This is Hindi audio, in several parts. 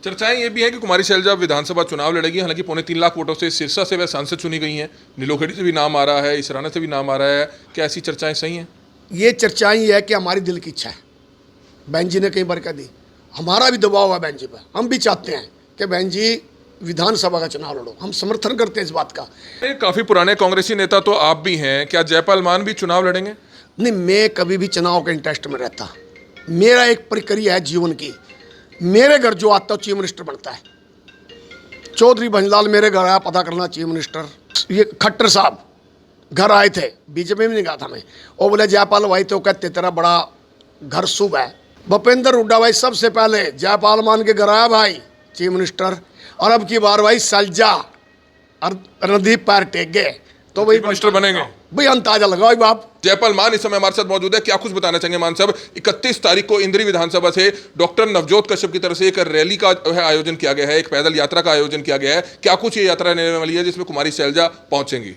चर्चाएं ये भी हैं कि कुमारी शैलजा विधानसभा चुनाव लड़ेगी। हालांकि 3.25 लाख वोटों से सिरसा से वह सांसद चुनी गई हैं। नीलोखेड़ी से भी नाम आ रहा है, इसराना से भी नाम आ रहा है। क्या ऐसी चर्चाएं सही हैं? ये चर्चाएं ये है कि हमारी दिल की इच्छा है। बहन जी ने कई बार कह दी, हमारा भी दबाव है बहन जी पर। हम भी चाहते हैं कि बहन जी विधानसभा का चुनाव लड़ो। हम समर्थन करते हैं इस बात का। काफी पुराने कांग्रेसी नेता तो आप भी हैं, क्या जयपाल मान भी चुनाव लड़ेंगे? नहीं, मैं कभी भी चुनाव के इंटरेस्ट में रहता। मेरा एक प्रक्रिया है जीवन की। मेरे घर जो आता है चीफ मिनिस्टर बनता है। चौधरी भंजलाल मेरे घर आया पता करना चीफ मिनिस्टर। ये खट्टर साहब घर आए थे, बीजेपी में नहीं गया था मैं। और बोले जयपाल भाई तो कहते तेरा बड़ा घर शुभ है। भूपेंद्र हुड्डा भाई सबसे पहले जयपाल मान के घर आया भाई चीफ मिनिस्टर। और अब की बार भाई सलजा और रणदीप पैर टेक गए तो भाई मिनिस्टर बनेंगे। भाई अंदाजा लगाओ बाप। जयपाल मान इस समय हमारे साथ मौजूद है। क्या कुछ बताना चाहेंगे मान साहब? 31 तारीख को इंद्री विधानसभा से डॉक्टर नवजोत कश्यप की तरफ से एक रैली का आयोजन किया गया है, एक पैदल यात्रा का आयोजन किया गया है। क्या कुछ ये यात्रा रहने वाली है जिसमें कुमारी शैलजा पहुंचेंगी?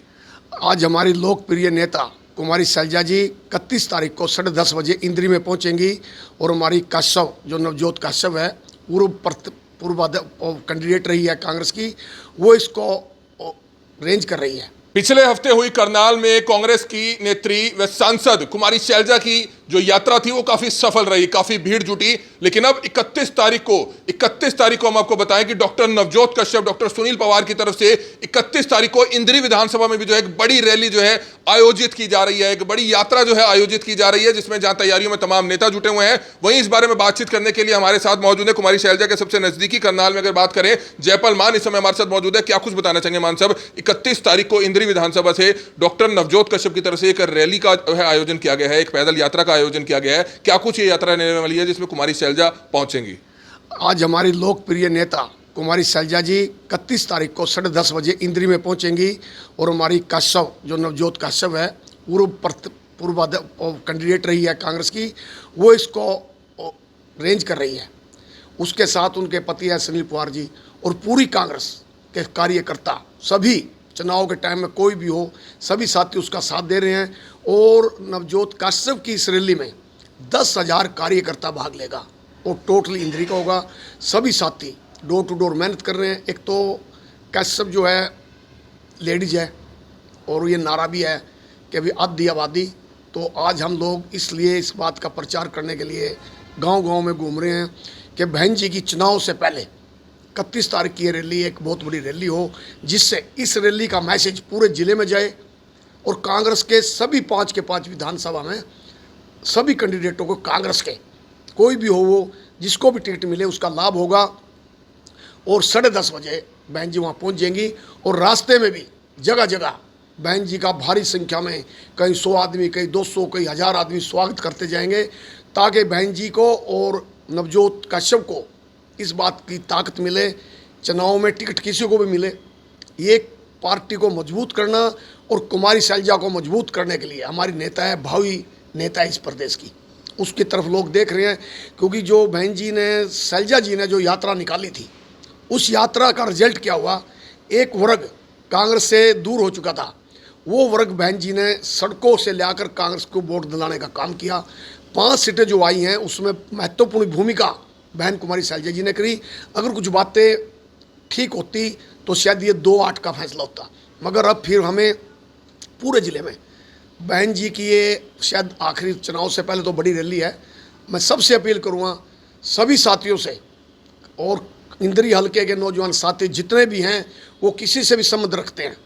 आज हमारी लोकप्रिय नेता कुमारी शैलजा जी 31 तारीख को 10:30 बजे इंद्री में पहुंचेंगी। और हमारी कश्यप जो नवजोत कश्यप है, पूर्व कैंडिडेट रही है कांग्रेस की, वो इसको अरेंज कर रही है। पिछले हफ्ते हुई करनाल में कांग्रेस की नेत्री व सांसद कुमारी शैलजा की जो यात्रा थी वो काफी सफल रही, काफी भीड़ जुटी। लेकिन अब 31 तारीख को हम आपको बताएं कि डॉक्टर नवजोत कश्यप, डॉक्टर सुनील पवार की तरफ से 31 तारीख को इंद्री विधानसभा में भी जो है एक बड़ी रैली जो है आयोजित की जा रही है, एक बड़ी यात्रा जो है आयोजित की जा रही है, जिसमें जहां तैयारियों में तमाम नेता जुटे हुए हैं। वहीं इस बारे में बातचीत करने के लिए हमारे साथ मौजूद है कुमारी शैलजा के सबसे नजदीकी करनाल में अगर बात करें जयपाल मान इस समय हमारे साथ मौजूद है। क्या कुछ बताना चाहेंगे मान साहब? 31 तारीख को इंद्री विधानसभा से डॉक्टर नवजोत कश्यप की तरफ से एक रैली का आयोजन किया गया है, एक पैदल यात्रा का आयोजन किया गया है। क्या कुछ ये यात्रा रहने वाली है जिसमें कुमारी शैलजा पहुंचेंगी? आज हमारी लोकप्रिय नेता कुमारी शैलजा जी 31 तारीख को 10:30 बजे इंद्री में पहुंचेंगी। और हमारी कश्यप जो नवजोत कश्यप है, पूर्व कैंडिडेट रही है कांग्रेस की, वो इसको अरेंज कर रही है। उसके साथ उनके पति है सुनील पवार जी और पूरी कांग्रेस के कार्यकर्ता सभी, चुनाव के टाइम में कोई भी हो, सभी साथी उसका साथ दे रहे हैं। और नवजोत कश्यप की इस रैली में 10,000 कार्यकर्ता भाग लेगा और टोटली इंद्री का होगा। सभी साथी डोर टू डोर मेहनत कर रहे हैं। एक तो कश्यप जो है लेडीज है और ये नारा भी है कि अभी आधी आबादी। तो आज हम लोग इसलिए इस बात का प्रचार करने के लिए गांव-गांव में घूम रहे हैं कि बहन जी की चुनाव से पहले 31 तारीख की ये रैली एक बहुत बड़ी रैली हो, जिससे इस रैली का मैसेज पूरे ज़िले में जाए। और कांग्रेस के सभी 5 के 5 विधानसभा में सभी कैंडिडेटों को, कांग्रेस के कोई भी हो, वो जिसको भी टिकट मिले उसका लाभ होगा। और 10:30 बजे बहन जी वहाँ पहुँच जाएंगी। और रास्ते में भी जगह जगह बहन जी का भारी संख्या में कहीं 100 आदमी, कहीं 200, कहीं 1000 आदमी स्वागत करते जाएंगे, ताकि बहन जी को और नवजोत कश्यप को इस बात की ताकत मिले, चुनाव में टिकट किसी को भी मिले। ये पार्टी को मजबूत करना और कुमारी शैलजा को मजबूत करने के लिए हमारी नेता है, भावी नेता है इस प्रदेश की, उसकी तरफ लोग देख रहे हैं। क्योंकि जो बहन जी ने, शैलजा जी ने जो यात्रा निकाली थी, उस यात्रा का रिजल्ट क्या हुआ? एक वर्ग कांग्रेस से दूर हो चुका था, वो वर्ग बहन जी ने सड़कों से लाकर कांग्रेस को वोट दिलाने का काम किया। 5 सीटें जो आई हैं उसमें महत्वपूर्ण भूमिका बहन कुमारी शैलजा जी ने करी। अगर कुछ बातें ठीक होती तो शायद ये 2-8 का फैसला होता। मगर अब फिर हमें पूरे ज़िले में बहन जी की ये शायद आखिरी चुनाव से पहले तो बड़ी रैली है। मैं सबसे अपील करूँगा सभी साथियों से, और इंद्री हल्के के नौजवान साथी जितने भी हैं, वो किसी से भी संबंध रखते हैं,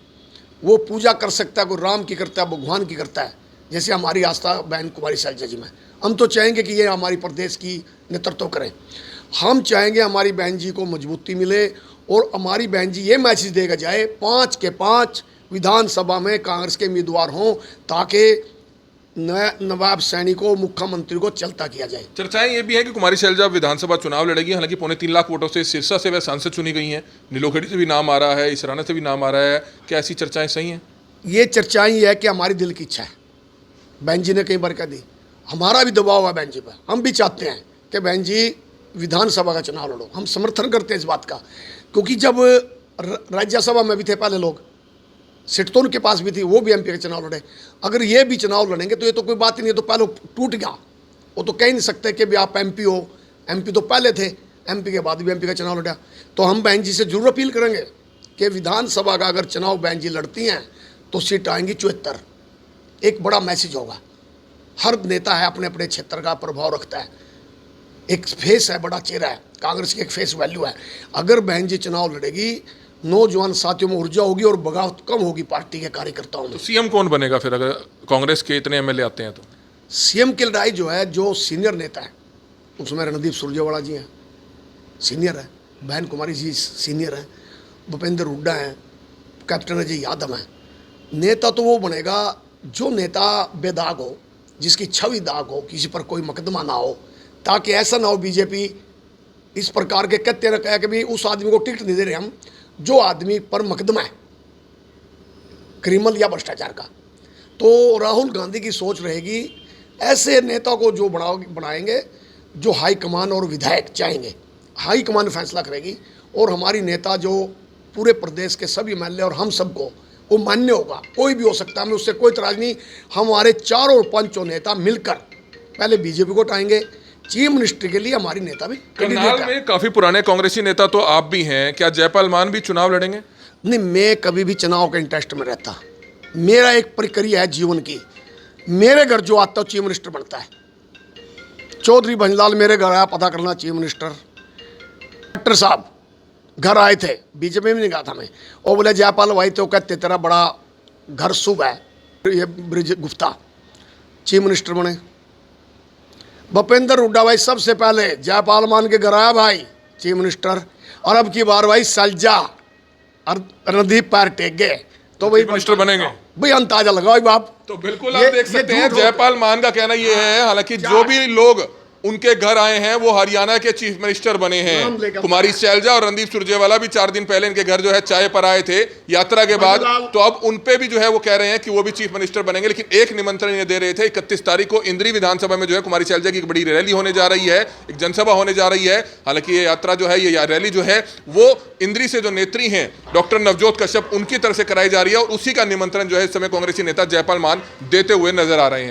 वो पूजा कर सकता है, कोई राम की करता है, भगवान की करता है, जैसे हमारी आस्था बहन कुमारी शैलजा जी में। हम तो चाहेंगे कि ये हमारी प्रदेश की नेतृत्व करें। हम चाहेंगे हमारी बहन जी को मजबूती मिले और हमारी बहन जी ये मैसेज देगा जाए 5 के 5 विधानसभा में कांग्रेस के उम्मीदवार हों, ताकि नवाब सैनी को, मुख्यमंत्री को चलता किया जाए। चर्चाएं ये भी है कि कुमारी शैलजा विधानसभा चुनाव लड़ेगी। हालांकि 3.25 लाख वोटों से सिरसा से वह सांसद चुनी गई हैं। नीलोखेड़ी से भी नाम आ रहा है, इसराना से भी नाम आ रहा है। क्या ऐसी चर्चाएं सही हैं? ये चर्चाएं ये है कि हमारी दिल की इच्छा है। बहन जी ने कई बार कह दी, हमारा भी दबाव है बहन जी पर। हम भी चाहते हैं कि बहन जी विधानसभा का चुनाव लड़ो। हम समर्थन करते हैं इस बात का। क्योंकि जब राज्यसभा में भी थे पहले लोग, सीट तो उनके पास भी थी, वो भी एमपी का चुनाव लड़े। अगर ये भी चुनाव लड़ेंगे तो ये तो कोई बात ही नहीं, तो पहले टूट गया। वो तो कह ही नहीं सकते कि भी आप एमपी हो। एमपी तो पहले थे, एमपी के बाद भी एमपी का चुनाव लड़ा। तो हम बहन जी से जरूर अपील करेंगे कि विधानसभा का अगर चुनाव बहन जी लड़ती हैं तो सीट आएंगी 74। एक बड़ा मैसेज होगा। हर नेता है अपने अपने क्षेत्र का प्रभाव रखता है, एक फेस है, बड़ा चेहरा है, कांग्रेस की एक फेस वैल्यू है। अगर बहन जी चुनाव लड़ेगी, नौजवान साथियों में ऊर्जा होगी और बगावत कम होगी पार्टी के कार्यकर्ताओं में। तो सीएम कौन बनेगा फिर अगर कांग्रेस के इतने एमएलए आते हैं तो? सीएम की लड़ाई जो है, जो सीनियर नेता है उसमें रणदीप सुरजेवाला जी हैं, सीनियर है, बहन कुमारी जी सीनियर हैं, भूपेंद्र हुड्डा हैं, कैप्टन अजय यादव हैं। नेता तो वो बनेगा जो नेता बेदाग हो, जिसकी छवि दाग हो, किसी पर कोई मुकदमा ना हो, ताकि ऐसा ना हो बीजेपी इस प्रकार के कहते न कहे कि भी उस आदमी को टिकट नहीं दे रहे हम जो आदमी पर मुकदमा है क्रिमिनल या भ्रष्टाचार का। तो राहुल गांधी की सोच रहेगी ऐसे नेता को जो बनाएंगे जो हाईकमान और विधायक चाहेंगे। हाईकमान फैसला करेगी और हमारी नेता जो पूरे प्रदेश के सभी एमएलए और हम सबको वो मान्य होगा। कोई भी हो सकता है, हमें उससे कोई इतराज नहीं। हमारे चारों और पांचों नेता मिलकर पहले बीजेपी को उठाएंगे। चीफ मिनिस्टर के लिए हमारी नेता भी करनाल में काफी पुराने कांग्रेसी नेता तो आप भी हैं, क्या जयपाल मान भी चुनाव लड़ेंगे? नहीं, मैं कभी भी चुनाव के इंटरेस्ट में रहता। मेरा एक प्रक्रिया है जीवन की। मेरे घर जो आता है चीफ मिनिस्टर बनता है। चौधरी भंजलाल मेरे घर आया, पता करना चीफ मिनिस्टर। डॉक्टर साहब घर आए थे, बीजेपी में नहीं गया था मैं, और बोले जयपाल भाई तो कहते तेरा बड़ा घर शुभ है, ये ब्रिज गुप्ता चीफ मिनिस्टर बने। भूपेंद्र हुड्डा भाई सबसे पहले जयपाल मान के घर आया भाई चीफ मिनिस्टर, और अब की बार भाई सलजा और रणदीप पैर टेक गए तो भाई मिनिस्टर बनेंगे। भाई अंदाजा लगाओ भाई बाप। तो बिल्कुल आप देख सकते हैं जयपाल मान का कहना ये है, हालांकि जो भी लोग उनके घर आए हैं वो हरियाणा के चीफ मिनिस्टर बने हैं। कुमारी शैलजा और रणदीप सुरजेवाला भी 4 दिन पहले इनके घर जो है चाय पर आए थे यात्रा के बाद, तो अब उन पे भी जो है वो कह रहे हैं कि वो भी चीफ मिनिस्टर बनेंगे। लेकिन एक निमंत्रण इन्हें दे रहे थे, 31 तारीख को इंद्री विधानसभा में जो है कुमारी शैलजा की एक बड़ी रैली होने जा रही है, एक जनसभा होने जा रही है। हालांकि ये यात्रा जो है, ये रैली जो है वो इंद्री से जो नेत्री हैं डॉक्टर नवजोत कश्यप उनकी तरफ से कराई जा रही है, और उसी का निमंत्रण जो है इस समय कांग्रेसी नेता जयपाल मान देते हुए नजर आ रहे हैं।